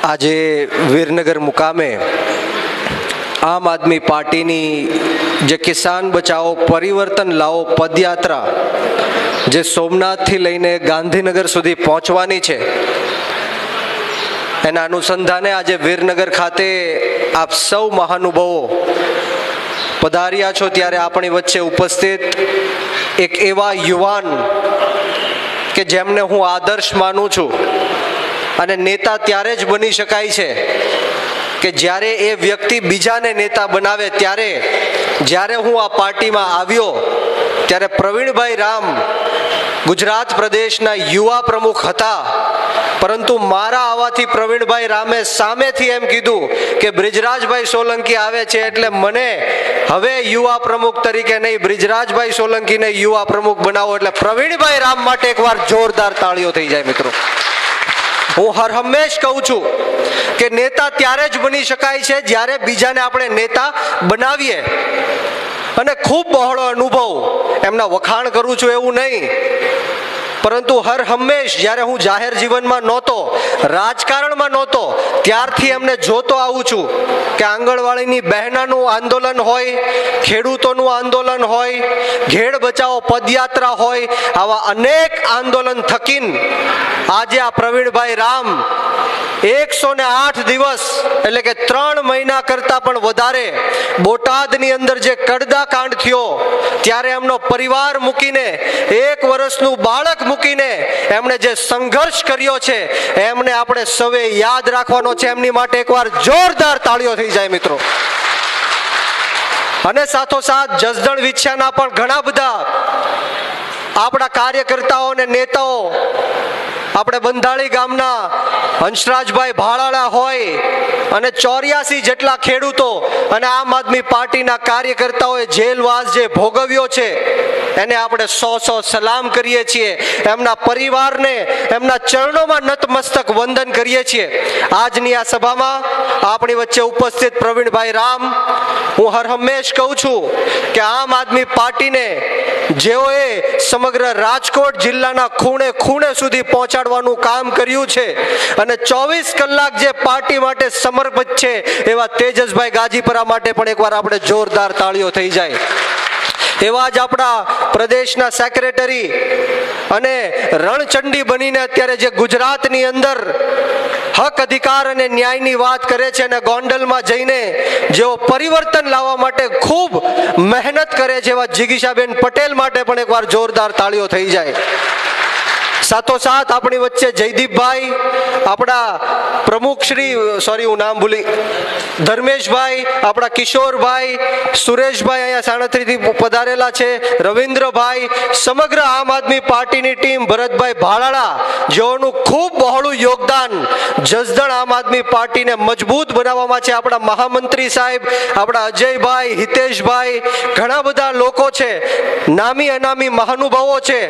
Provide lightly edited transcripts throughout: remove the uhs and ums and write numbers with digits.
આજે વીરનગર મુકામે આમ આદમી પાર્ટીની જે કિસાન બચાવો પરિવર્તન લાવો પદયાત્રા જે સોમનાથથી લઈને ગાંધીનગર સુધી પહોંચવાની છે, એના અનુસંધાને આજે વીરનગર ખાતે આપ સૌ મહાનુભાવો પધાર્યા છો, ત્યારે આપણી વચ્ચે ઉપસ્થિત એક એવા યુવાન કે જેમને હું આદર્શ માનું છું, અને નેતા ત્યારે જ બની શકાય છે કે જ્યારે એ વ્યક્તિ બીજાને નેતા બનાવે. જ્યારે હું આ પાર્ટીમાં આવ્યો ત્યારે પ્રવીણભાઈ રામ ગુજરાત પ્રદેશના યુવા પ્રમુખ હતા, પરંતુ મારા આવવાથી પ્રવીણભાઈ રામે સામેથી એમ કીધું કે બ્રિજરાજભાઈ સોલંકી આવે છે એટલે મને હવે યુવા પ્રમુખ તરીકે નહીં, બ્રિજરાજભાઈ સોલંકીને યુવા પ્રમુખ બનાવો. એટલે પ્રવીણભાઈ રામ માટે એકવાર જોરદાર તાળીઓ થઈ જાય. મિત્રો, હું હર હંમેશ કહું છું કે નેતા ત્યારે જ બની શકાય છે જ્યારે બીજાને આપણે નેતા બનાવીએ. અને ખૂબ બહોળો અનુભવ, એમના વખાણ કરું છું એવું નહીં, પરંતુ હર હંમેશ જ્યારે હું જાહેર જીવનમાં નહોતો, રાજકારણમાં નહોતો, ત્યારથી એમને જોતો આવું છું કે આંગણવાડીની બહેનાનું આંદોલન હોય, ખેડૂતોનું આંદોલન હોય, ઘેડ બચાવો પદયાત્રા હોય, આવા અનેક આંદોલન થકીન આજે આ પ્રવીણભાઈ રામ 108 દિવસ એટલે કે 3 મહિના કરતા પણ વધારે બોટાદની અંદર જે કડદા કાંડ થયો ત્યારે એમનો પરિવાર મૂકીને, 1 વર્ષનું બાળક મૂકીને એમણે જે સંઘર્ષ કર્યો છે એમને આપણે સૌએ યાદ રાખવાનો છે. એમની માટે એકવાર જોરદાર તાળીઓ થઈ જાય. મિત્રો, અને સાથોસાથ જસદણ વિછ્યાના પણ ઘણા બધા આપણા કાર્યકર્તાઓ અને નેતાઓ, આપણે બંધાળી ગામના હંસરાજભાઈ ભાળાળા હોય અને 84 જેટલા ખેડૂતો અને આમ આદમી પાર્ટીના કાર્યકર્તાઓએ જેલવાસ જે ભોગવ્યો છે એને આપણે 100 સલામ કરીએ છીએ. એમના પરિવારને એમના ચરણોમાં નતમસ્તક વંદન કરીએ છીએ. આજની આ સભામાં આપણી વચ્ચે ઉપસ્થિત પ્રવીણભાઈ રામ, હું હર હંમેશ કહું છું કે આમ આદમી પાર્ટીને જેઓએ સમગ્ર રાજકોટ જિલ્લાના ખૂણે ખૂણે સુધી પહોંચાડવાનું કામ કર્યું છે અને 24 કલાક જે પાર્ટી માટે સમર્પિત છે એવા તેજસભાઈ ગાજીપરા માટે પણ એકવાર આપણે જોરદાર તાળીઓ થઈ જાય. એવા જ આપણા પ્રદેશના સેક્રેટરી અને રણચંડી બનીને અત્યારે જે ગુજરાતની અંદર હક અધિકાર અને ન્યાયની વાત કરે છે અને ગોંડલમાં જઈને જેઓ પરિવર્તન લાવવા માટે ખૂબ મહેનત કરે છે એવા જિગીશાબેન પટેલ માટે પણ એકવાર જોરદાર તાળીઓ થઈ જાય. સાથોસાથ આપણી વચ્ચે જયદીપભાઈ, આપણા પ્રમુખ શ્રી હું નામ ભૂલી ધર્મેશભાઈ, આપણા કિશોરભાઈ, સુરેશભાઈ અહીંયા સાણત્રીથી પધારેલા છે, રવિન્દ્રભાઈ, સમગ્ર આમ આદમી પાર્ટીની ટીમ, ભરતભાઈ ભાળાળા, જેઓનું ખૂબ બહોળું યોગદાન જસદણ આમ આદમી પાર્ટીને મજબૂત બનાવવામાં છે. આપણા મહામંત્રી સાહેબ, આપણા અજયભાઈ, હિતેશભાઈ, ઘણા બધા લોકો છે, નામી અનામી મહાનુભાવો છે,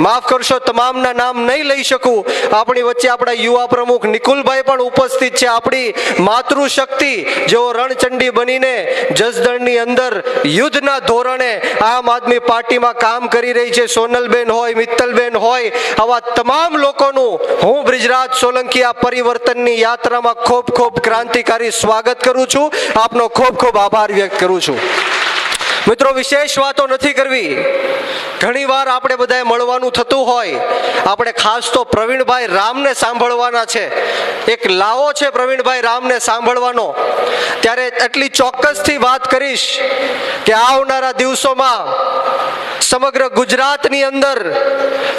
માફ કરશો તમામના નામ નહીં લઈ શકું. આપણી વચ્ચે આપણા યુવા પ્રમુખ નિકુલભાઈ પણ ઉપસ્થિત છે. આપણી માતૃશક્તિ જેઓ રણચંડી બનીને જસદણની અંદર યુદ્ધના ધોરણે આમ આદમી પાર્ટીમાં કામ કરી રહી છે, સોનલબેન હોય, મિત્તલબેન હોય, આવા તમામ લોકોનું હું બ્રિજરાજ સોલંકી આ પરિવર્તનની યાત્રામાં ખૂબ ખૂબ ક્રાંતિકારી સ્વાગત કરું છું. આપનો ખૂબ ખૂબ આભાર વ્યક્ત કરું છું. મિત્રો, વિશેષ વાતો નથી કરવી. ઘણીવાર આપણે બધાએ મળવાનું થતું હોય, આપણે ખાસ તો પ્રવીણભાઈ રામને સાંભળવાના છે, એક લાવો છે પ્રવીણભાઈ રામને સાંભળવાનો. ત્યારે એટલી ચોક્કસથી વાત કરીશ કે આવનારા દિવસોમાં સમગ્ર ગુજરાતની અંદર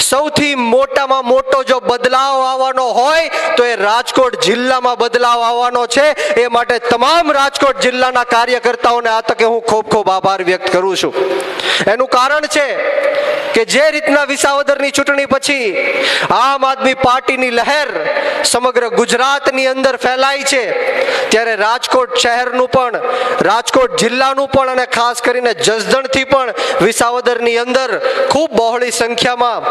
સૌથી મોટામાં મોટો જો બદલાવ આવવાનો હોય તો એ રાજકોટ જિલ્લામાં બદલાવ આવવાનો છે. એ માટે તમામ રાજકોટ જિલ્લાના કાર્યકર્તાઓને આ તકે હું ખૂબ ખૂબ આભાર વ્યક્ત કરું છું. એનું કારણ છે કે જે રીતના વિસાવદરની ચૂંટણી પછી આમ આદમી પાર્ટીની લહેર સમગ્ર ગુજરાતની અંદર ફેલાઈ છે, ત્યારે રાજકોટ શહેરનું પણ, રાજકોટ જિલ્લાનું પણ અને ખાસ કરીને જસદણથી પણ વિસાવદરની અંદર ખૂબ બહોળી સંખ્યામાં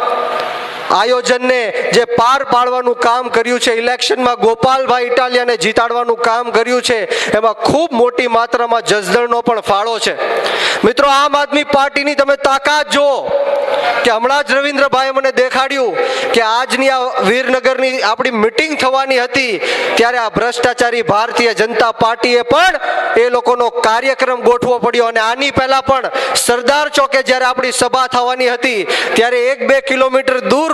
આયોજનને જે પાર પાડવાનું કામ કર્યું છે, ઇલેક્શનમાં ગોપાલભાઈ ઇટાલિયાને જીતાડવાનું કામ કર્યું છે, એમાં ખૂબ મોટી માત્રામાં જસદણનો પણ ફાળો છે. મિત્રો, આમ આદમી પાર્ટીની તમે તાકાત જુઓ કે હમણાં જ રવિન્દ્રભાઈએ મને દેખાડ્યું કે આજની આ વીરનગરની આપણી મિટિંગ થવાની હતી ત્યારે આ ભ્રષ્ટાચારી ભારતીય જનતા પાર્ટીએ પણ એ લોકોનો કાર્યક્રમ ગોઠવો પડ્યો. અને આની પહેલા પણ સરદાર ચોકે જ્યારે આપણી સભા થવાની હતી ત્યારે 1-2 કિલોમીટર દૂર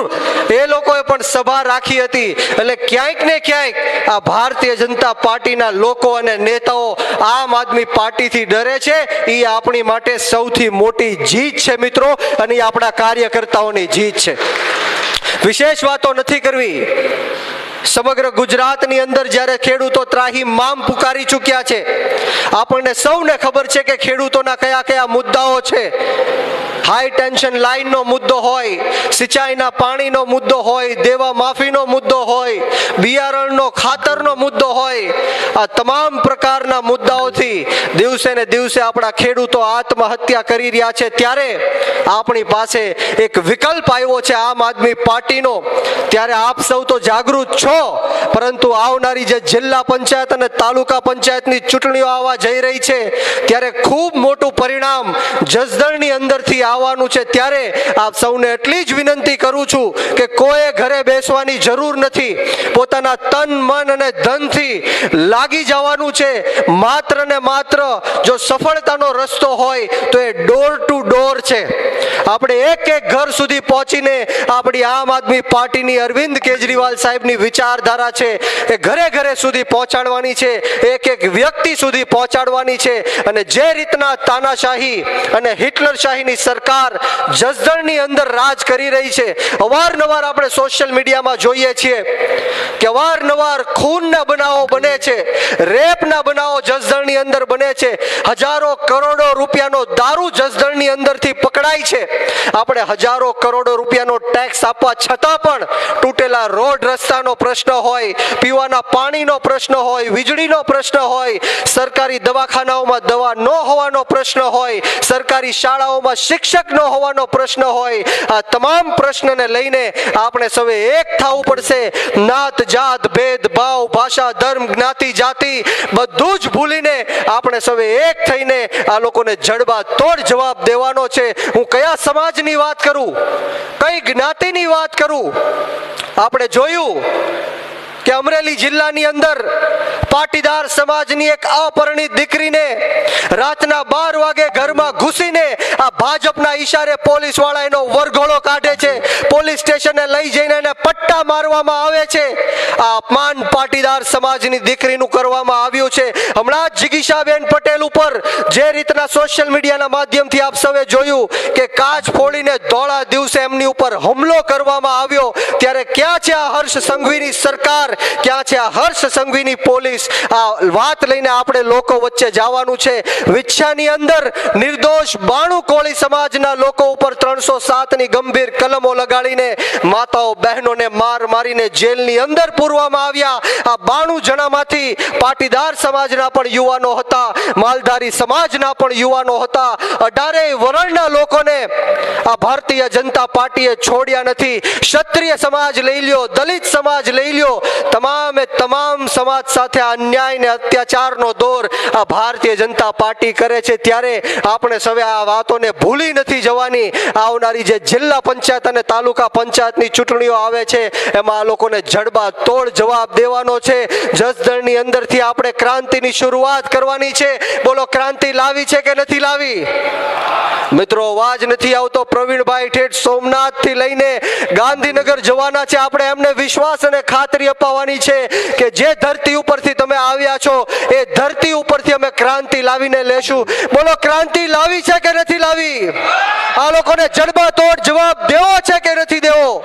એ લોકોએ પણ સભા રાખી હતી. એટલે ક્યાંક ને ક્યાંક આ ભારતીય જનતા પાર્ટીના લોકો અને નેતાઓ આમ આદમી પાર્ટીથી ડરે છે. એ આપણી માટે સૌથી મોટી જીત છે મિત્રો, અને એ આપણા કાર્યકર્તાઓની જીત છે. વિશેષ વાતો નથી કરવી. સમગ્ર ગુજરાતની અંદર જ્યારે ખેડૂતો ત્રાહિમામ પુકારી ચૂક્યા છે, આપણને સૌને ખબર છે કે ખેડૂતોના કયા કયા મુદ્દાઓ છે. હાઈ ટેન્શન લાઇનનો મુદ્દો હોય, સિંચાઈના પાણીનો મુદ્દો હોય, દેવા માફીનો મુદ્દો હોય, બિયારણનો ખાતરનો મુદ્દો હોય, આ તમામ પ્રકારના મુદ્દાઓથી દિવસે ને દિવસે આપણા ખેડૂતો આત્મહત્યા કરી રહ્યા છે. ત્યારે આપણી પાસે એક વિકલ્પ આવ્યો છે આમ આદમી પાર્ટીનો. ત્યારે આપ સૌ તો જાગૃત છો, પરંતુ આવનારી જે જિલ્લા પંચાયત અને તાલુકા પંચાયતની ચૂંટણીઓ આવવા જઈ રહી છે ત્યારે ખૂબ મોટું પરિણામ જસદણની અંદરથી આવવાનું છે. ત્યારે આપ સૌને એટલી જ વિનંતી કરું છું કે કોઈ ઘરે બેસવાની જરૂર નથી. પોતાના તન મન અને ધનથી લાગી જવાનું છે. માત્ર ને માત્ર જો સફળતાનો રસ્તો હોય તો એ ડોર ટુ ડોર છે. આપણે એક એક ઘર સુધી પહોંચીને આપણી આમ આદમી પાર્ટીની અરવિંદ કેજરીવાલ સાહેબની વિચારધારા છે એ ઘરે ઘરે સુધી પહોંચાડવાની છે, એક એક વ્યક્તિ સુધી પહોંચાડવાની છે. અને જે રીતના તાનાશાહી અને હિટલરશાહીની સરકાર જસદણની અંદર રાજ કરી રહી છે, અવારનવાર આપણે સોશિયલ મીડિયામાં જોઈએ છીએ કે અવારનવાર ખૂનના બનાવો બને છે, રેપના બનાવો જસદણની અંદર બને છે, હજારો કરોડો રૂપિયાનો દારૂ જસદણની અંદરથી પકડાય છે. આપણે હજારો કરોડો રૂપિયાનો ટેક્સ આપવા છતાં પણ તૂટેલા રોડ રસ્તાનો પ્રશ્ન હોય, પીવાના પાણીનો પ્રશ્ન હોય, વીજળીનો પ્રશ્ન હોય, સરકારી દવાખાનાઓમાં દવા ન હોવાનો પ્રશ્ન હોય, સરકારી શાળાઓમાં શિક્ષક ન હોવાનો પ્રશ્ન હોય. આ તમામ પ્રશ્નને લઈને આપણે સૌએ એક થવું પડશે. નાત જાત ભેદભાવ, ભાષા ધર્મ જ્ઞાતિ જાતિ બધું જ ભૂલીને આપણે સૌએ એક થઈને આ લોકોને જડબા તોડ જવાબ દેવાનો છે. હું કયા સમાજની વાત કરું, કઈ જ્ઞાતિની વાત કરું? આપણે જોયું કે અમરેલી જિલ્લાની અંદર પાટીદાર સમાજની એક અપરિણીત દીકરીને રાતના 12 વાગે ઘરમાં ઘૂસીને આ ભાજપના ઈશારે પોલીસ વાળા એનો વરઘોડો કાઢે છે, પોલીસ સ્ટેશને લઈ જઈને એને પટ્ટા મારવામાં આવે છે. આ અપમાન પાટીદાર સમાજની દીકરીનું કરવામાં આવ્યું છે. હમણાં જ જિગીશાબેન પટેલ ઉપર જે રીતના સોશિયલ મીડિયાના માધ્યમથી આપ સૌએ જોયું કે કાચ ફોડીને ધોળા દિવસે એમની ઉપર હુમલો કરવામાં આવ્યો, ત્યારે ક્યાં છે આ હર્ષ સંઘવીની સરકાર, ક્યાં છે આ હર્ષ સંઘવીની પોલીસ? આ વાત લઈને આપણે લોકો વચ્ચે જવાનું છે. વિછ્યાની અંદર નિર્દોષ 92 કોળી સમાજના લોકો ઉપર 307 ની ગંભીર કલમો લગાડીને માતાઓ બહેનોને માર મારીને જેલની અંદર પૂરવામાં આવ્યા. આ 92 જણામાંથી પાટીદાર સમાજના પણ યુવાનો હતા, માલધારી સમાજના પણ યુવાનો હતા. 18 વર્ણના લોકોને આ ભારતીય જનતા પાર્ટીએ છોડ્યા નથી. ક્ષત્રિય સમાજ લઈ લ્યો, દલિત સમાજ લઈ લ્યો, તમામે તમામ સમાજ સાથે અન્યાય ને અત્યાચારનો દોર આ ભારતીય જનતા પાર્ટી કરે છે. ત્યારે આપણે સૌએ આ વાતોને ભૂલી નથી જવાની. આવનારી જે જિલ્લા પંચાયત અને તાલુકા પંચાયતની ચૂંટણીઓ આવે છે એમાં આ લોકોને જડબા તોડ જવાબ દેવાનો છે. જસદણની અંદરથી આપણે ક્રાંતિની શરૂઆત કરવાની છે. બોલો, ક્રાંતિ લાવી છે કે નથી લાવી? મિત્રો, અવાજ નથી આવતો. પ્રવીણભાઈ ઠેઠ સોમનાથ થી લઈને ગાંધીનગર જવાના છે. આપણે એમને વિશ્વાસ અને ખાતરી અપાવવાની છે કે જે ધરતી ઉપરથી તમે આવ્યા છો એ ધરતી ઉપરથી અમે ક્રાંતિ લાવીને લેશું. બોલો, ક્રાંતિ લાવી છે કે નથી લાવી? આ લોકોને જડબા તોડ જવાબ દેવો છે કે નથી દેવો?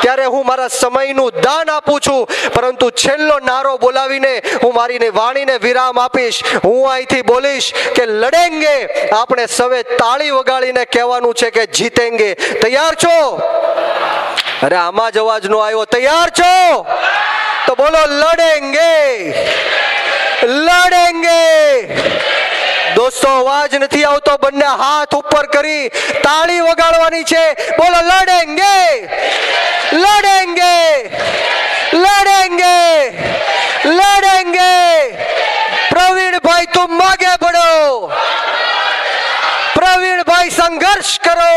ત્યારે હું મારા સમયનું દાન આપું છું, પરંતુ છેલ્લો નારો બોલાવીને હું મારી વાણીને વિરામ આપીશ. હું અહીંથી બોલીશ કે લડેંગે. આપણે સૌએ તાળી વગાડીને કહેવાનું છે કે જીતેંગે. તૈયાર છો? અરે આમાં જ અવાજ નો આવ્યો. તૈયાર છો? તો બોલો, લડેંગે લડેંગે. દોસ્તો અવાજ નથી આવતો, બંને હાથ ઉપર કરી તાળી વગાડવાની છે. બોલો લડેંગે લડેંગે લડેંગે લડેંગે. પ્રવીણભાઈ તુમ આગે बढ़ो, પ્રવીણભાઈ સંઘર્ષ કરો.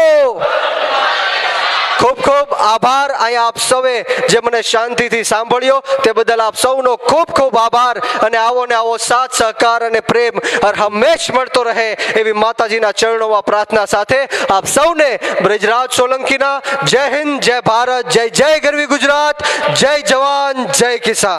ખૂબ ખૂબ આભાર. અહીંયા આપ સૌએ જે મને શાંતિથી સાંભળ્યો તે બદલ આપ સૌનો ખૂબ ખૂબ આભાર. અને આવો ને આવો સાથ સહકાર અને પ્રેમ હંમેશ મળતો રહે એવી માતાજીના ચરણોમાં પ્રાર્થના સાથે આપ સૌને બ્રજરાજ સોલંકીના જય હિન્દ, જય ભારત, જય જય ગરવી ગુજરાત, જય જવાન, જય કિસાન.